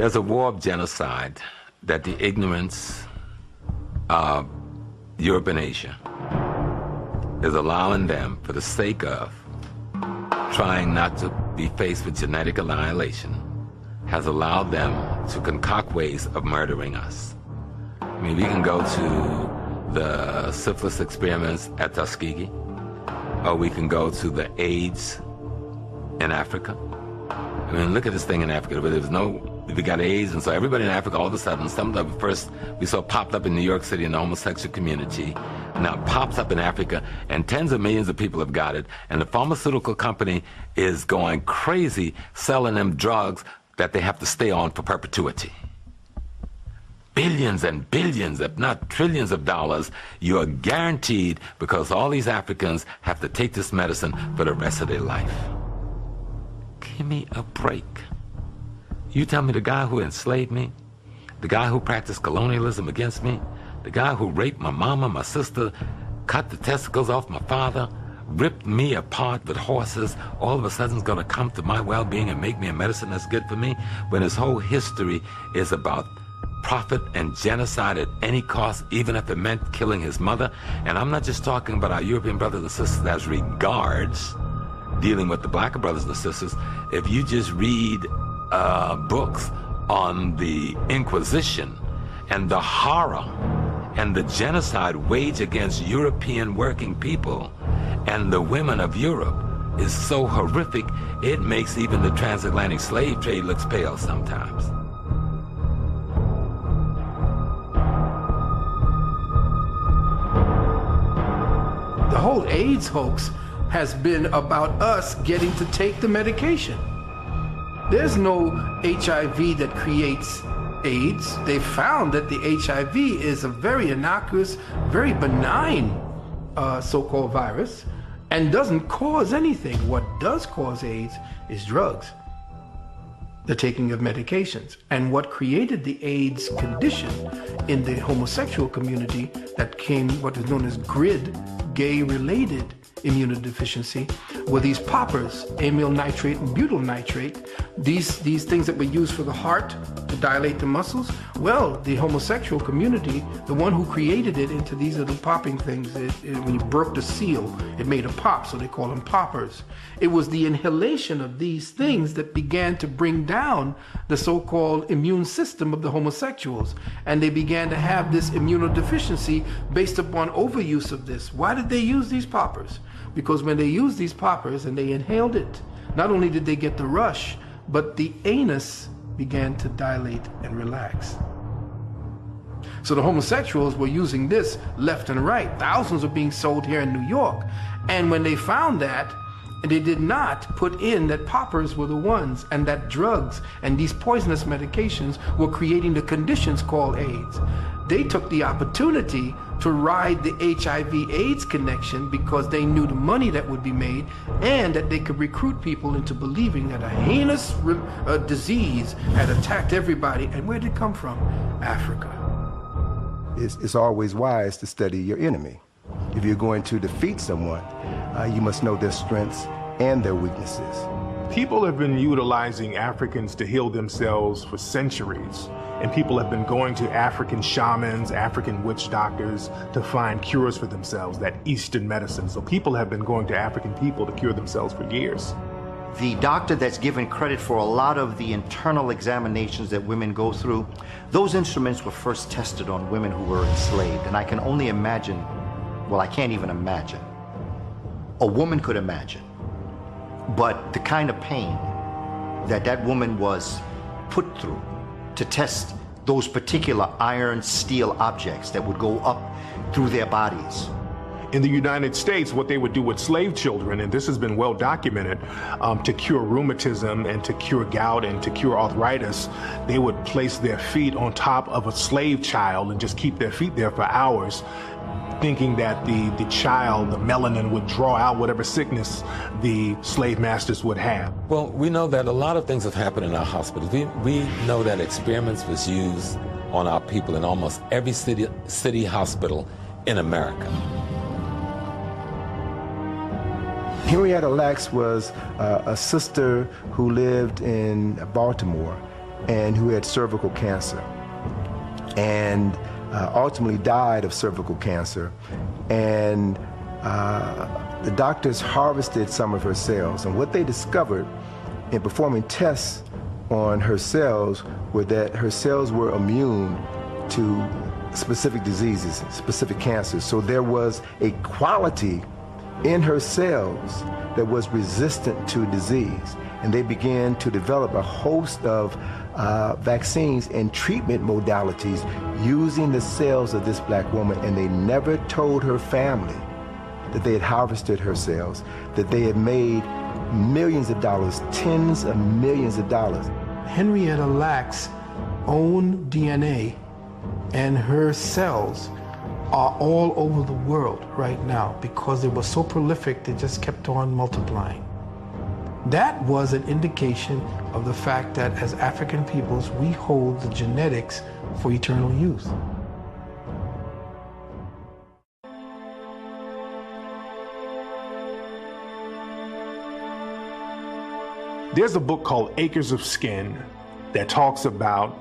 There's a war of genocide that the ignorance of Europe and Asia is allowing them, for the sake of trying not to be faced with genetic annihilation, has allowed them to concoct ways of murdering us. I mean, we can go to the syphilis experiments at Tuskegee, or we can go to the AIDS in Africa. I mean, look at this thing in Africa where we got AIDS, and so everybody in Africa, all of a sudden, some of the first we saw popped up in New York City in the homosexual community, now it pops up in Africa, and tens of millions of people have got it, and the pharmaceutical company is going crazy selling them drugs that they have to stay on for perpetuity. Billions and billions, if not trillions of dollars, you are guaranteed, because all these Africans have to take this medicine for the rest of their life. Give me a break. You tell me the guy who enslaved me, the guy who practiced colonialism against me, the guy who raped my mama, my sister, cut the testicles off my father, ripped me apart with horses, all of a sudden is going to come to my well-being and make me a medicine that's good for me, when his whole history is about profit and genocide at any cost, even if it meant killing his mother. And I'm not just talking about our European brothers and sisters as regards dealing with the black brothers and sisters. If you just read books on the Inquisition and the horror and the genocide waged against European working people and the women of Europe is so horrific, it makes even the transatlantic slave trade looks pale sometimes. The whole AIDS hoax has been about us getting to take the medication. There's no HIV that creates AIDS. They found that the HIV is a very innocuous, very benign so-called virus and doesn't cause anything. What does cause AIDS is drugs, the taking of medications. And what created the AIDS condition in the homosexual community that came what is known as GRID, gay-related immunodeficiency, were these poppers, amyl nitrate and butyl nitrate, these things that were used for the heart to dilate the muscles. Well, the homosexual community, the one who created it into these little popping things, when you broke the seal, it made a pop, so they call them poppers. It was the inhalation of these things that began to bring down the so-called immune system of the homosexuals, and they began to have this immunodeficiency based upon overuse of this. Why did they use these poppers? Because when they used these poppers and they inhaled it, not only did they get the rush, but the anus began to dilate and relax. So the homosexuals were using this left and right. Thousands are being sold here in New York. And when they found that, they did not put in that poppers were the ones, and that drugs and these poisonous medications were creating the conditions called AIDS. They took the opportunity to ride the HIV/AIDS connection because they knew the money that would be made and that they could recruit people into believing that a heinous disease had attacked everybody. And where did it come from? Africa. It's always wise to study your enemy. If you're going to defeat someone, you must know their strengths and their weaknesses. People have been utilizing Africans to heal themselves for centuries. And people have been going to African shamans, African witch doctors to find cures for themselves, that Eastern medicine. So people have been going to African people to cure themselves for years. The doctor that's given credit for a lot of the internal examinations that women go through, those instruments were first tested on women who were enslaved. And I can only imagine, well, I can't even imagine. A woman could imagine. But the kind of pain that that woman was put through to test those particular iron, steel objects that would go up through their bodies. In the United States, what they would do with slave children, and this has been well documented, to cure rheumatism and to cure gout and to cure arthritis, they would place their feet on top of a slave child and just keep their feet there for hours, thinking that the child, the melanin, would draw out whatever sickness the slave masters would have. Well, we know that a lot of things have happened in our hospitals. We know that experiments was used on our people in almost every city hospital in America. Henrietta Lacks was a sister who lived in Baltimore, and who had cervical cancer, and ultimately died of cervical cancer. And the doctors harvested some of her cells, and what they discovered in performing tests on her cells were that her cells were immune to specific diseases, specific cancers. So there was a quality in her cells that was resistant to disease. And they began to develop a host of vaccines and treatment modalities using the cells of this black woman, and they never told her family that they had harvested her cells, that they had made millions of dollars, tens of millions of dollars. Henrietta Lacks' own DNA and her cells are all over the world right now because they were so prolific, they just kept on multiplying. That was an indication of the fact that as African peoples, we hold the genetics for eternal youth. There's a book called Acres of Skin that talks about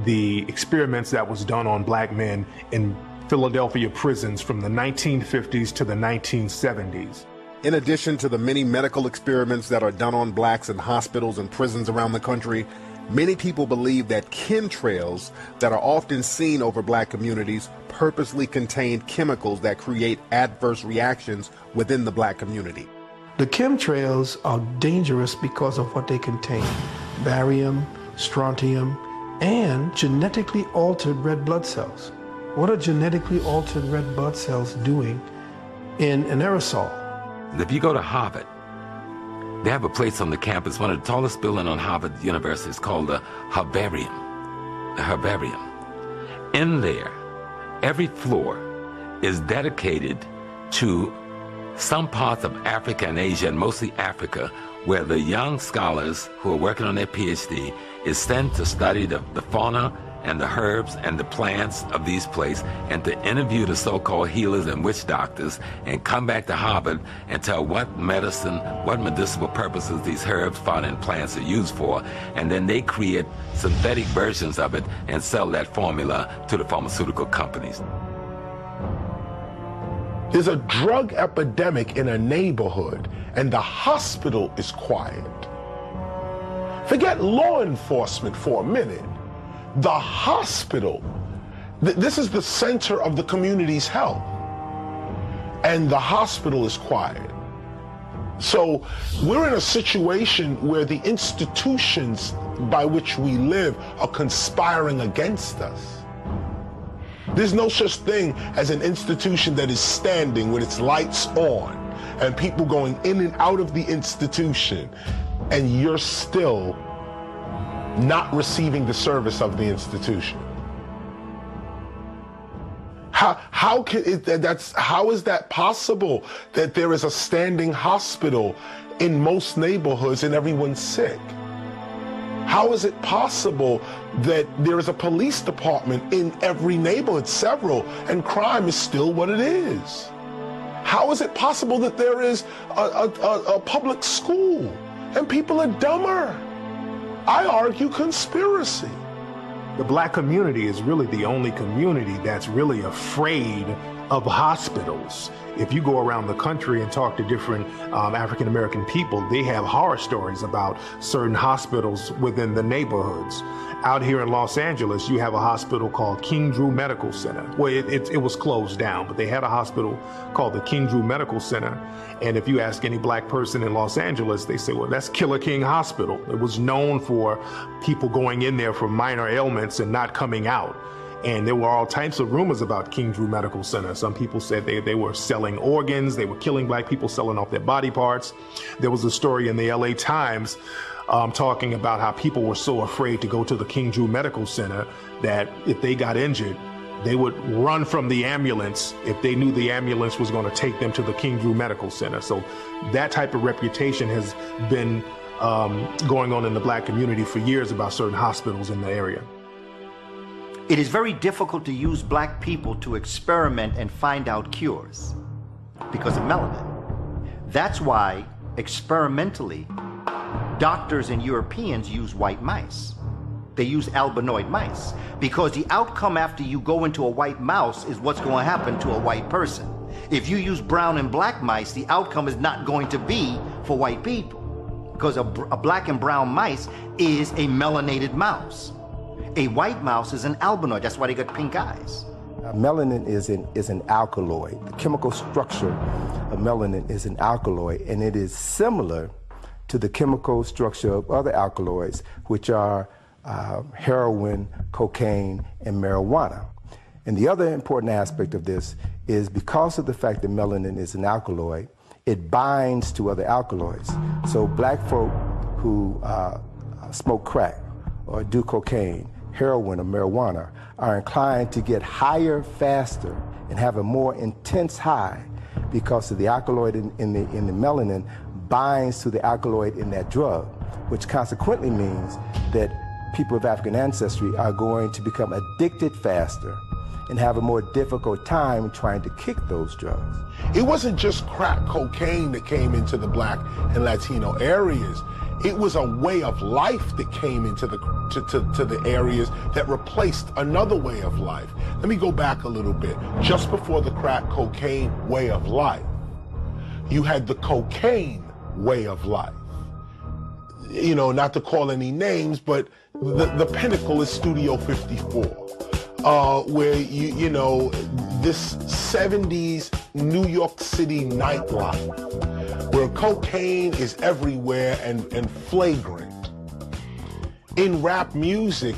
the experiments that was done on black men in Philadelphia prisons from the 1950s to the 1970s. In addition to the many medical experiments that are done on blacks in hospitals and prisons around the country, many people believe that chemtrails that are often seen over black communities purposely contain chemicals that create adverse reactions within the black community. The chemtrails are dangerous because of what they contain: barium, strontium, and genetically altered red blood cells. What are genetically altered red blood cells doing in an aerosol? If you go to Harvard, they have a place on the campus, one of the tallest buildings on Harvard University. It's called the Herbarium. The Herbarium. In there, every floor is dedicated to some parts of Africa and Asia, and mostly Africa, where the young scholars who are working on their PhD is sent to study the fauna and the herbs and the plants of these places, and to interview the so-called healers and witch doctors, and come back to Harvard and tell what medicine, what medicinal purposes these herbs, fauna, and plants are used for, and then they create synthetic versions of it and sell that formula to the pharmaceutical companies. There's a drug epidemic in a neighborhood, and the hospital is quiet. Forget law enforcement for a minute. The hospital, this is the center of the community's health, and the hospital is quiet. So we're in a situation where the institutions by which we live are conspiring against us. There's no such thing as an institution that is standing with its lights on and people going in and out of the institution, and you're still not receiving the service of the institution. How is that possible, that there is a standing hospital in most neighborhoods and everyone's sick? How is it possible that there is a police department in every neighborhood, several, and crime is still what it is? How is it possible that there is a public school and people are dumber? I argue conspiracy. The black community is really the only community that's really afraid of hospitals. If you go around the country and talk to different African-American people, they have horror stories about certain hospitals within the neighborhoods. Out here in Los Angeles, you have a hospital called King Drew Medical Center. Well, it was closed down, but they had a hospital called the King Drew Medical Center. And if you ask any black person in Los Angeles, they say, well, that's Killer King Hospital. It was known for people going in there for minor ailments and not coming out. And there were all types of rumors about King Drew Medical Center. Some people said they were selling organs, they were killing black people, selling off their body parts. There was a story in the LA Times talking about how people were so afraid to go to the King Drew Medical Center that if they got injured, they would run from the ambulance if they knew the ambulance was going to take them to the King Drew Medical Center. So that type of reputation has been going on in the black community for years about certain hospitals in the area. It is very difficult to use black people to experiment and find out cures because of melanin. That's why, experimentally, doctors and Europeans use white mice. They use albinoid mice because the outcome after you go into a white mouse is what's going to happen to a white person. If you use brown and black mice, the outcome is not going to be for white people because a black and brown mice is a melanated mouse. A white mouse is an albinoid. That's why they got pink eyes. Melanin is an alkaloid. The chemical structure of melanin is an alkaloid, and it is similar to the chemical structure of other alkaloids, which are heroin, cocaine, and marijuana. And the other important aspect of this is because of the fact that melanin is an alkaloid, it binds to other alkaloids. So black folk who smoke crack or do cocaine, heroin, or marijuana are inclined to get higher faster and have a more intense high because of the alkaloid in the melanin binds to the alkaloid in that drug, which consequently means that people of African ancestry are going to become addicted faster and have a more difficult time trying to kick those drugs. It wasn't just crack cocaine that came into the black and Latino areas. It was a way of life that came into the areas that replaced another way of life. Let me go back a little bit. Just before the crack cocaine way of life, you had the cocaine way of life. You know, not to call any names, but the pinnacle is Studio 54, where you know, this 70s New York City nightlife, where cocaine is everywhere and flagrant. In rap music,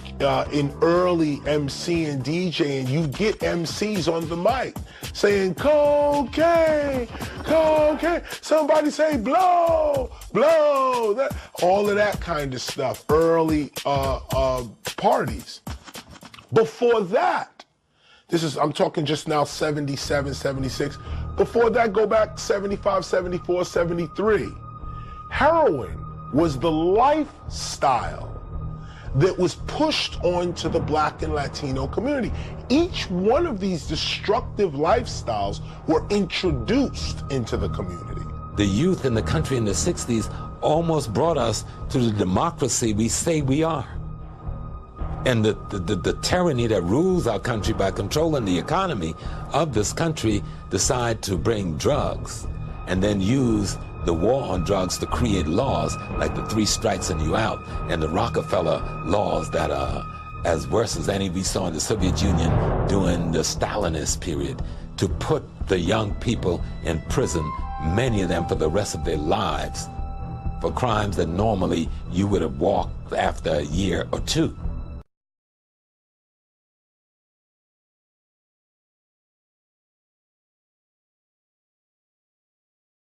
in early MC and DJing, you get MCs on the mic saying cocaine, cocaine. Somebody say blow, blow. That, all of that kind of stuff. Early parties. Before that, I'm talking just now 77, 76. Before that, go back 75, 74, 73. Heroin was the lifestyle that was pushed onto the black and Latino community. Each one of these destructive lifestyles were introduced into the community. The youth in the country in the 60s almost brought us to the democracy we say we are. And the tyranny that rules our country by controlling the economy of this country decide to bring drugs and then use the war on drugs to create laws like the 3 strikes and you out and the Rockefeller laws that are as worse as any we saw in the Soviet Union during the Stalinist period, to put the young people in prison, many of them for the rest of their lives, for crimes that normally you would have walked after a year or 2.